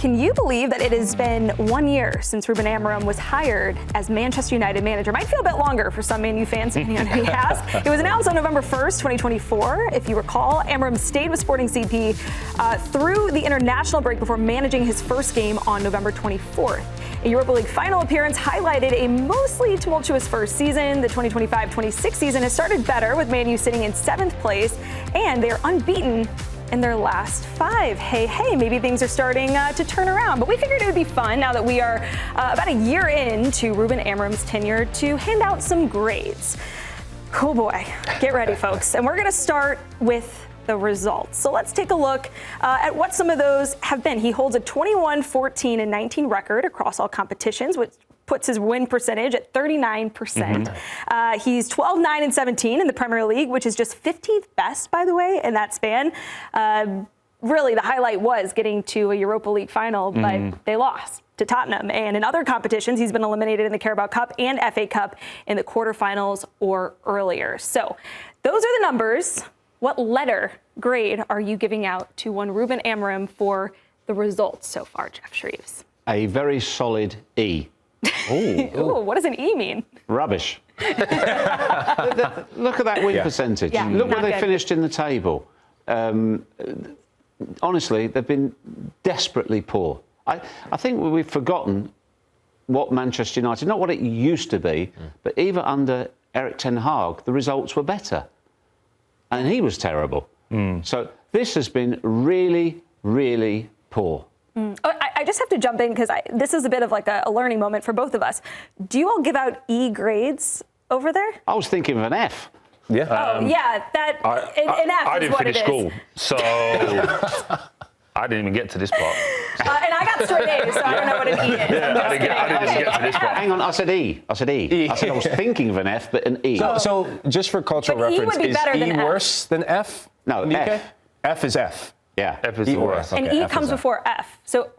Can you believe that it has been 1 year since Ruben Amorim was hired as Manchester United manager? Might feel a bit longer for some Man U fans, depending on who he has. It was announced on November 1st, 2024. If you recall, Amorim stayed with Sporting CP through the international break before managing his first game on November 24th. A Europa League final appearance highlighted a mostly tumultuous first season. The 2025-26 season has started better, with Man U sitting in 7th place, and they're unbeaten in their last 5. Hey, maybe things are starting to turn around. But we figured it would be fun, now that we are about a year into Ruben Amorim's tenure, to hand out some grades. Oh boy, get ready, folks. And we're going to start with the results. So let's take a look at what some of those have been. He holds a 21-14-19 record across all competitions, which puts his win percentage at 39%. He's 12-9-17 in the Premier League, which is just 15th best, by the way, in that span. Really, the highlight was getting to a Europa League final, but they lost to Tottenham. And in other competitions, he's been eliminated in the Carabao Cup and FA Cup in the quarterfinals or earlier. So those are the numbers. What letter grade are you giving out to one Ruben Amorim for the results so far, Geoff Shreeves? A very solid E. Ooh, what does an E mean? Rubbish. Look at that win percentage. Yeah, Look where they good. finished in the table. Honestly, they've been desperately poor. I think we've forgotten what Manchester United, not what it used to be, but even under Erik ten Hag, the results were better. And he was terrible. So this has been really, really poor. I just have to jump in because this is a bit of like a learning moment for both of us. Do you all give out E grades over there? I was thinking of an F. Yeah. An F I is didn't what finish it is. school, so I didn't even get to this part. And I got straight A's, so I don't know what an E is. I didn't get to this part. Hang on, I said E. I said I was thinking of an F, but an E. So just for cultural But E reference, would be is better E than F. worse than F? No, in the UK? F. F is F. Yeah. F is E the or worst. F. And Okay, E F comes is F. before F. So,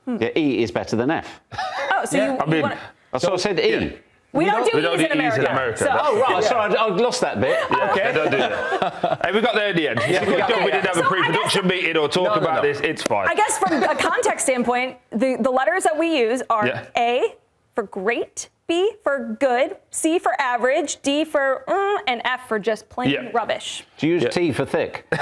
Yeah, E is better than F. I mean, So I said E. yeah. we don't do We don't E's do in E's in America. America. So, Oh, right. Sorry, I lost that bit. Okay. Don't do that. Hey, we got there in the end. It's a good job we didn't have a pre-production meeting or talk about this. It's fine. I guess from a context standpoint, the letters that we use are A for great, B for good, C for average, D for and F for just plain rubbish. Do you use T for thick? For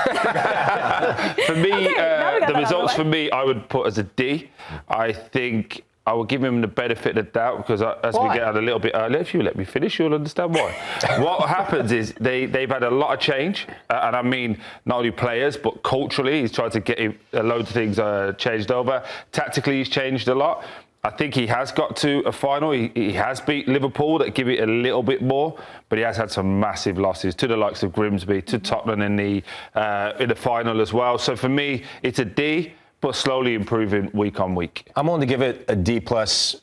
me, now we got that the out results of the for me, I would put as a D. I think I will give him the benefit of the doubt because as we get out a little bit earlier, if you let me finish, you'll understand why. What happens is they've had a lot of change, and I mean not only players, but culturally, he's tried to get a load of things changed over. Tactically, he's changed a lot. I think he has got to a final. He has beat Liverpool, that give it a little bit more, but he has had some massive losses to the likes of Grimsby, to Tottenham in the final as well. So for me, it's a D, but slowly improving week on week. I'm going to give it a D+,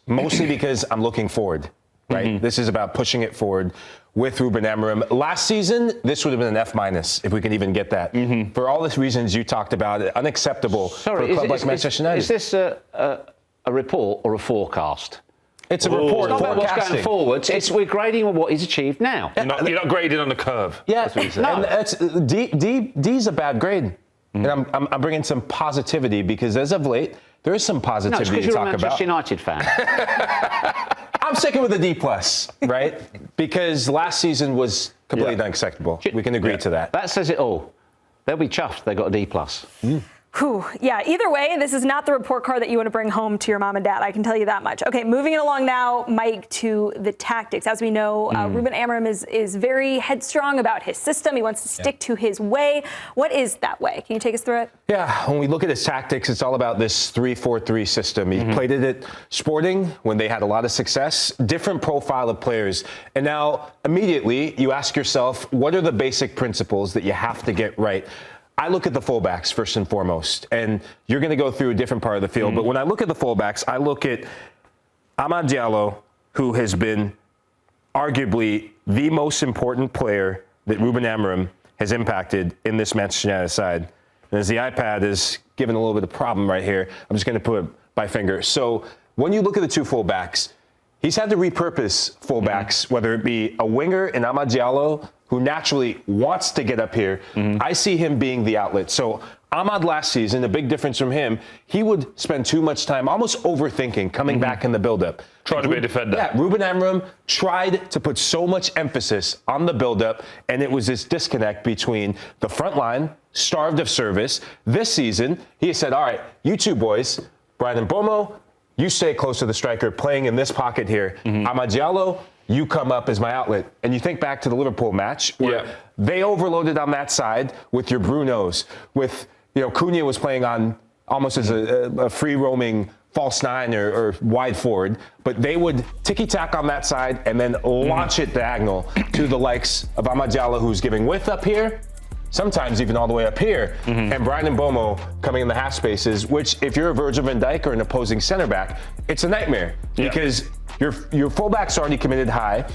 mostly because I'm looking forward, right? This is about pushing it forward with Ruben Amorim. Last season, this would have been an F- if we can even get that. For all the reasons you talked about, unacceptable for a club like Manchester United. Is this a report or a forecast? It's a report. It's not about what's forecasting. going forwards. We're grading on what he's achieved now. You're not grading on the curve. Yeah, That's what he said. and it's, D's a bad grade. And I'm bringing some positivity because as of late, there is some No, it's positivity because to you're a talk Manchester about. United fan. I'm sticking with a D+, right? Because last season was completely unacceptable. We can agree to that. That says it all. They'll be chuffed they got a D+. Whew. Yeah, either way, this is not the report card that you want to bring home to your mom and dad. I can tell you that much. Okay, moving it along now, Mike, to the tactics. As we know, Ruben Amorim is very headstrong about his system. He wants to stick to his way. What is that way? Can you take us through it? Yeah, when we look at his tactics, it's all about this 3-4-3 system. He played it at Sporting when they had a lot of success, different profile of players. And now, immediately, you ask yourself, what are the basic principles that you have to get right? I look at the fullbacks first and foremost, and you're going to go through a different part of the field. But when I look at the fullbacks, I look at Amad Diallo, who has been arguably the most important player that Ruben Amorim has impacted in this Manchester United side. And as the iPad is giving a little bit of problem right here, I'm just going to put it by finger. So when you look at the two fullbacks, he's had to repurpose fullbacks, whether it be a winger in Amad Diallo, who naturally wants to get up here. I see him being the outlet. So Ahmad last season, the big difference from him, he would spend too much time almost overthinking coming back in the build-up. Trying to be a defender. Yeah, Ruben Amorim tried to put so much emphasis on the build-up, and it was this disconnect between the front line, starved of service. This season, he said, all right, you two boys, Brian Mbeumo, you stay close to the striker, playing in this pocket here. Amad Diallo, you come up as my outlet. And you think back to the Liverpool match where they overloaded on that side with your Brunos, with, Cunha was playing on almost as a free roaming false nine or wide forward, but they would ticky-tack on that side and then launch it diagonal to the likes of Amad Diallo, who's giving width up here, sometimes even all the way up here, and Brian Mbeumo coming in the half spaces, which if you're a Virgil van Dijk or an opposing center back, it's a nightmare because your fullback's already committed high.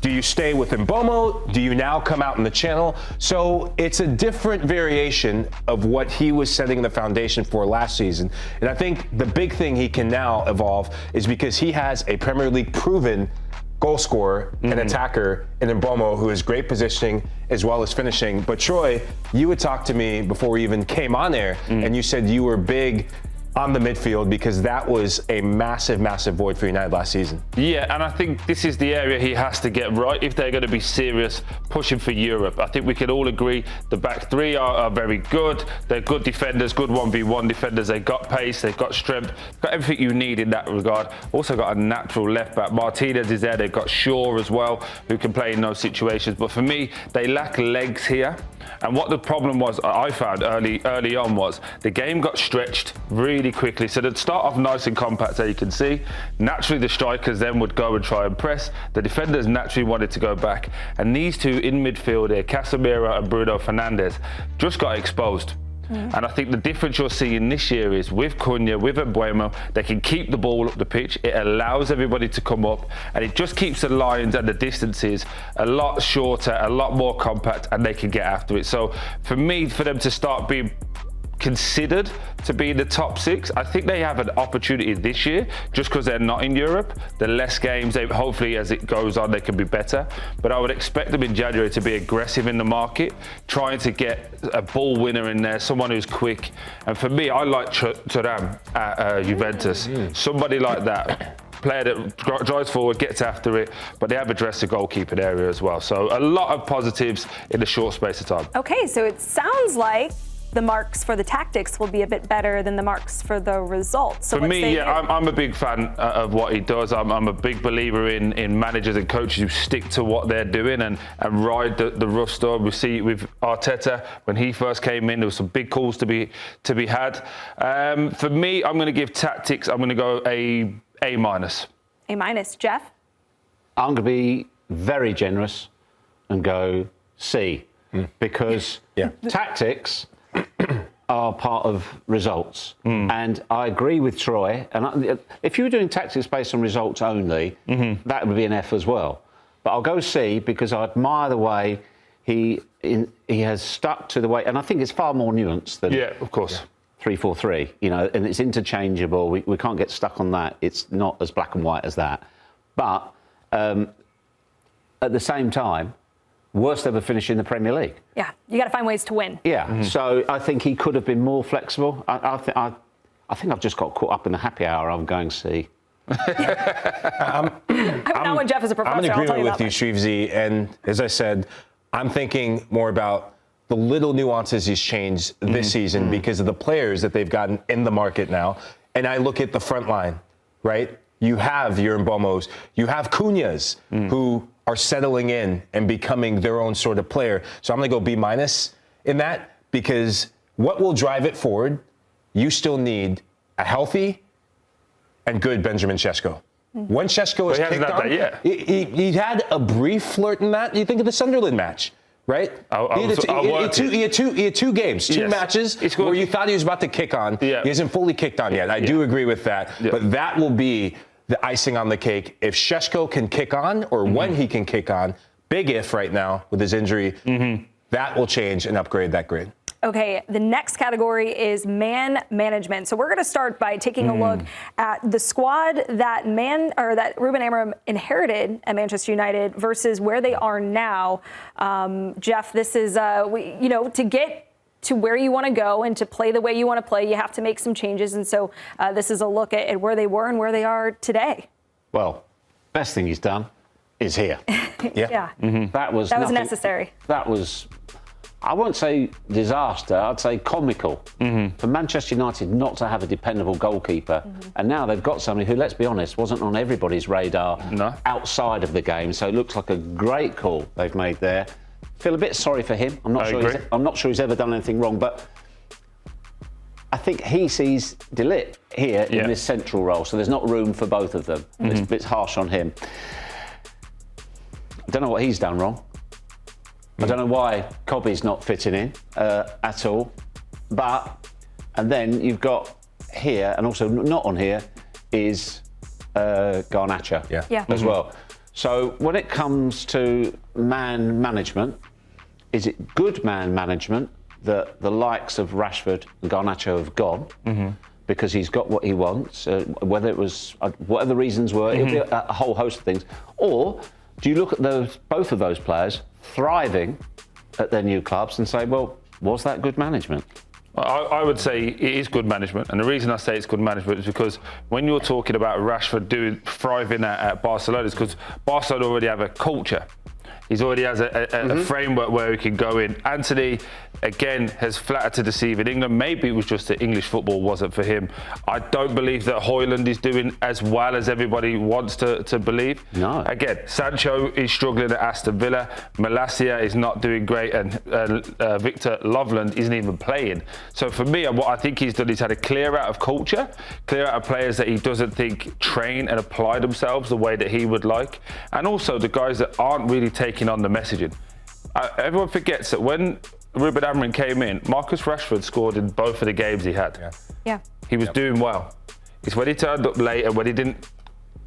Do you stay with Mbeumo? Do you now come out in the channel? So it's a different variation of what he was setting the foundation for last season. And I think the big thing he can now evolve is because he has a Premier League proven goal scorer and attacker in Mbeumo, who has great positioning as well as finishing. But Troy, you had talked to me before we even came on air, and you said you were big on the midfield because that was a massive, massive void for United last season. Yeah, and I think this is the area he has to get right if they're going to be serious pushing for Europe. I think we can all agree the back three are very good. They're good defenders, good 1v1 defenders. They've got pace, they've got strength, got everything you need in that regard. Also got a natural left back. Martinez is there. They've got Shaw as well, who can play in those situations. But for me, they lack legs here. And what the problem was, I found early on, was the game got stretched really quickly. So they'd start off nice and compact, as you can see. Naturally, the strikers then would go and try and press. The defenders naturally wanted to go back. And these two in midfield here, Casemiro and Bruno Fernandes, just got exposed. And I think the difference you're seeing this year is with Cunha, with Mbeumo, they can keep the ball up the pitch. It allows everybody to come up, and it just keeps the lines and the distances a lot shorter, a lot more compact, and they can get after it. So for me, for them to start being considered to be in the top six, I think they have an opportunity this year just because they're not in Europe. The less games, hopefully as it goes on, they can be better. But I would expect them in January to be aggressive in the market, trying to get a ball winner in there, someone who's quick. And for me, I like Thuram at Juventus. Somebody like that. Player that drives forward, gets after it, but they have addressed the goalkeeping area as well. So a lot of positives in a short space of time. Okay, so it sounds like the marks for the tactics will be a bit better than the marks for the results. So for me, I'm a big fan of what he does. I'm a big believer in managers and coaches who stick to what they're doing and ride the rough storm. We see with Arteta, when he first came in, there were some big calls to be had. For me, I'm going to give tactics, I'm going to go A-. A-. Jeff? I'm going to be very generous and go C, because tactics are part of results. And I agree with Troy. And if you were doing tactics based on results only, that would be an F as well. But I'll go C because I admire the way he has stuck to the way, and I think it's far more nuanced than. Yeah, of course. 3-4-3, and it's interchangeable. We can't get stuck on that. It's not as black and white as that. But at the same time, worst ever finish in the Premier League. Yeah, you got to find ways to win. Yeah, so I think he could have been more flexible. I think I've just got caught up in the happy hour. I'm going C. I'm not when Jeff is a professor. I'm in I'll tell agreement with you, that Shreevesy. And as I said, I'm thinking more about the little nuances he's changed this season because of the players that they've gotten in the market now. And I look at the front line, right? You have your Mbeumo's, you have Cunha's, who are settling in and becoming their own sort of player. So I'm going to go B- in that, because what will drive it forward, you still need a healthy and good Benjamin Šeško. When Šeško is kicked on, he had a brief flirt in that. You think of the Sunderland match. Right? He had two games, two matches where you thought he was about to kick on. He hasn't fully kicked on yet. I do agree with that. But that will be the icing on the cake. If Šeško can kick on, or when he can kick on, big if right now with his injury, that will change and upgrade that grade. Okay, the next category is man management. So we're going to start by taking a look at the squad that Ruben Amorim inherited at Manchester United versus where they are now. Jeff, this is to get to where you want to go and to play the way you want to play, you have to make some changes. And so this is a look at where they were and where they are today. Well, best thing he's done is here. Yeah. Mm-hmm. That was necessary. That was, I won't say disaster, I'd say comical. Mm-hmm. For Manchester United not to have a dependable goalkeeper, and now they've got somebody who, let's be honest, wasn't on everybody's radar outside of the game. So it looks like a great call they've made there. Feel a bit sorry for him. I'm not sure he's ever done anything wrong, but I think he sees De Ligt here in this central role, so there's not room for both of them. It's harsh on him. I don't know what he's done wrong. I don't know why Cobby's not fitting in at all. And then you've got here, and also not on here, is Garnacho as well. So when it comes to man management, is it good man management that the likes of Rashford and Garnacho have gone because he's got what he wants, whether it was, whatever the reasons were, it'll be a whole host of things, or do you look at both of those players thriving at their new clubs and say, well, was that good management? I would say it is good management, and the reason I say it's good management is because when you're talking about Rashford thriving at Barcelona, is because Barcelona already have a culture. He's already has a framework where he can go in. Anthony, again, has flattered to deceive in England. Maybe it was just that English football wasn't for him. I don't believe that Højlund is doing as well as everybody wants to believe. No. Again, Sancho is struggling at Aston Villa. Malacia is not doing great, and Victor Loveland isn't even playing. So for me, what I think he's done is had a clear out of culture, clear out of players that he doesn't think train and apply themselves the way that he would like. And also the guys that aren't really taking on the messaging. Everyone forgets that when Ruben Amorim came in, Marcus Rashford scored in both of the games he had. Yeah. He was doing well. It's when he turned up late and when he didn't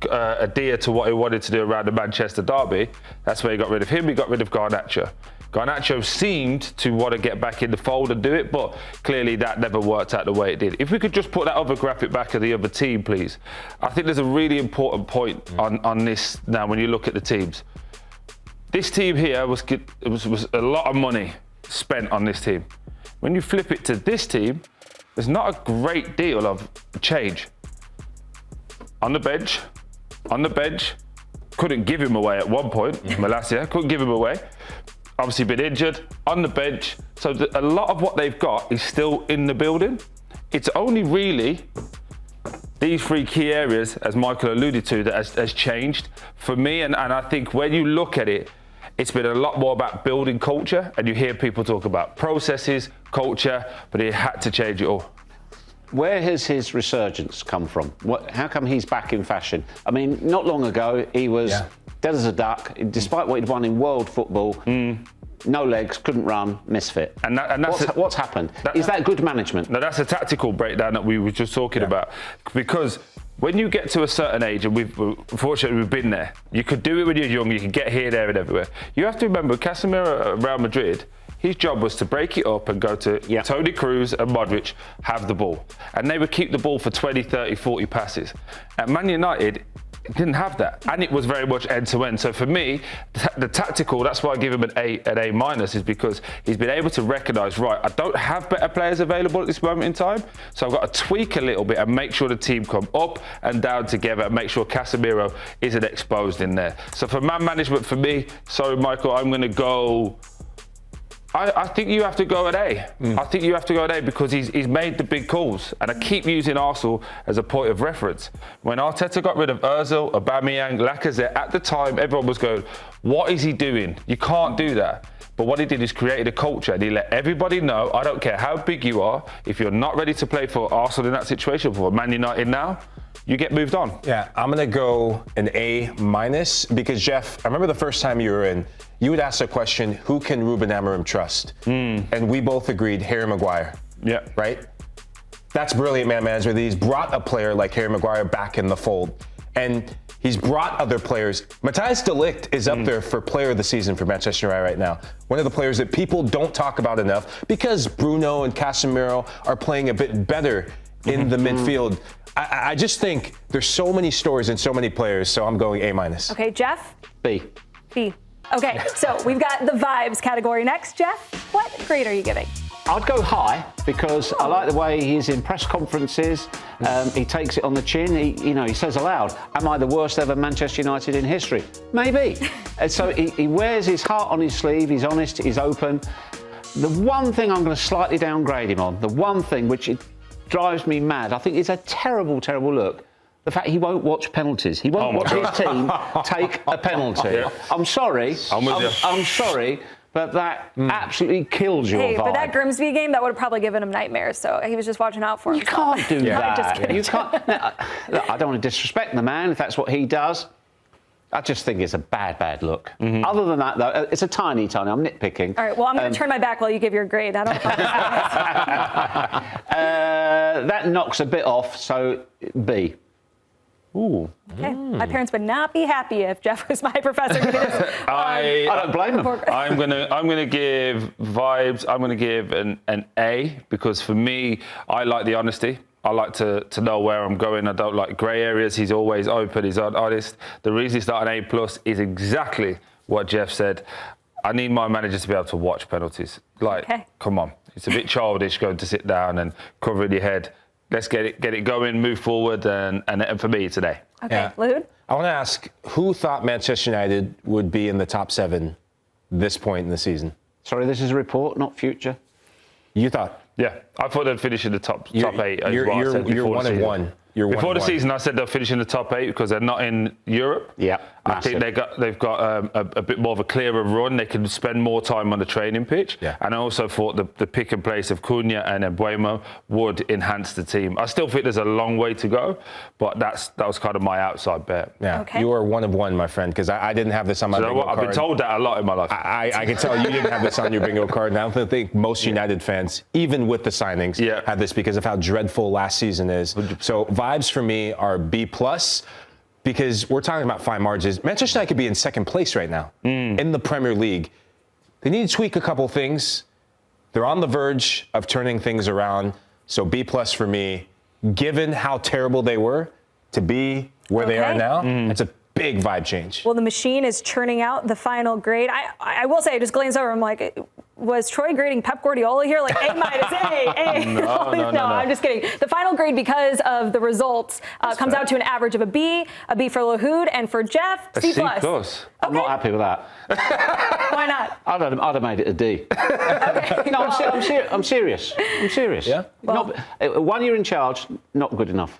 adhere to what he wanted to do around the Manchester derby, that's where he got rid of him. He got rid of Garnacho. Garnacho seemed to want to get back in the fold and do it, but clearly that never worked out the way it did. If we could just put that other graphic back of the other team, please. I think there's a really important point on this now when you look at the teams. This team here was a lot of money spent on this team. When you flip it to this team, there's not a great deal of change. On the bench, couldn't give him away at one point. Malacia couldn't give him away. Obviously been injured, on the bench. So a lot of what they've got is still in the building. It's only really these three key areas, as Michael alluded to, that has changed for me. And I think when you look at it, it's been a lot more about building culture, and you hear people talk about processes, culture, but he had to change it all. Where has his resurgence come from? How come he's back in fashion? I mean, not long ago, he was dead as a duck. Despite what he'd won in world football, no legs, couldn't run, misfit. And that's what's happened? Is that good management? No, that's a tactical breakdown that we were just talking about. Because when you get to a certain age, and unfortunately we've been there, you could do it when you're young, you can get here, there and everywhere. You have to remember, Casemiro at Real Madrid, his job was to break it up and go to Toni Kroos and Modric, have the ball. And they would keep the ball for 20, 30, 40 passes. At Man United, it didn't have that, and it was very much end-to-end. So for me, the tactical, that's why I give him an A minus, is because he's been able to recognise, right, I don't have better players available at this moment in time, so I've got to tweak a little bit and make sure the team come up and down together and make sure Casemiro isn't exposed in there. So for man management, for me, sorry Michael, I'm going to go... I think you have to go at A. I think you have to go at A because he's made the big calls. And I keep using Arsenal as a point of reference. When Arteta got rid of Ozil, Aubameyang, Lacazette, at the time, everyone was going, what is he doing? You can't do that. But what he did is created a culture and he let everybody know, I don't care how big you are, if you're not ready to play for Arsenal in that situation, for Man United now, you get moved on. Yeah, I'm going to go an A minus because, Geoff, I remember the first time you were in, you would ask the question, who can Ruben Amorim trust? And we both agreed, Harry Maguire. Yeah. Right? That's brilliant man management. He's brought a player like Harry Maguire back in the fold. And he's brought other players. Matthijs de Ligt is up there for player of the season for Manchester United right now. One of the players that people don't talk about enough because Bruno and Casemiro are playing a bit better in the midfield. I just think there's so many stories and so many players, so I'm going A minus. Okay, Geoff? B. B. Okay, so we've got the vibes category next. Geoff, what grade are you giving? I'd go high because I like the way he is in press conferences. He takes it on the chin. He says aloud, "Am I the worst ever Manchester United in history?" Maybe. And so he wears his heart on his sleeve. He's honest. He's open. The one thing I'm going to slightly downgrade him on, the one thing which it drives me mad, I think is a terrible, terrible look. The fact he won't watch penalties. He won't watch his team take a penalty. Yeah. I'm sorry. I'm with you. I'm sorry. But that absolutely kills your vibe. But that Grimsby game, that would have probably given him nightmares. So he was just watching out for him. You can't do that. Just kidding. You can't. Look, I don't want to disrespect the man if that's what he does. I just think it's a bad look. Other than that, though, it's a tiny. I'm nitpicking. All right. Well, I'm going to turn my back while you give your grade. I don't. That knocks a bit off. So B. Ooh. Okay. My parents would not be happy if Geoff was my professor. I don't blame them. I'm gonna give vibes. I'm gonna give an A because for me, I like the honesty. I like to know where I'm going. I don't like grey areas. He's always open. He's honest. The reason he's not an A+ is exactly what Geoff said. I need my manager to be able to watch penalties. Come on. It's a bit childish going to sit down and covering your head. Let's get it going, move forward, and for me, it's an A. Okay, Yeah. Lahoud? I want to ask, who thought Manchester United would be in the top 7 this point in the season? Sorry, this is a report, not future. You thought? Yeah, I thought they'd finish in the top 8. You're one of one. Before the season, I said they'll finish in the top 8 because they're not in Europe. Yeah, I think they've got a bit more of a clearer run. They can spend more time on the training pitch. Yeah. And I also thought the pick and place of Cunha and Mbeumo would enhance the team. I still think there's a long way to go, but that was kind of my outside bet. Yeah, Okay. you are one of one, my friend, because I didn't have this on my So bingo card. I've been told that a lot in my life. I can tell you didn't have this on your bingo card, and I don't think most United fans, even with the signings, had this because of how dreadful last season is. 100%. So vibes for me are B+, because we're talking about fine margins. Manchester United could be in second place right now in the Premier League. They need to tweak a couple things. They're on the verge of turning things around. So B+ for me, given how terrible they were to be where they are now, it's a big vibe change. Well, the machine is churning out the final grade. I will say, I just glanced over. I'm like, was Troy grading Pep Guardiola here? Like A-, A. No, I'm just kidding. The final grade, because of the results, comes out to an average of a B for Lahoud, and for Geoff, C+. C+. I'm not happy with that. Why not? I'd have made it a D. Okay. No, I'm serious. I'm serious. Yeah? Not, 1 year in charge, not good enough.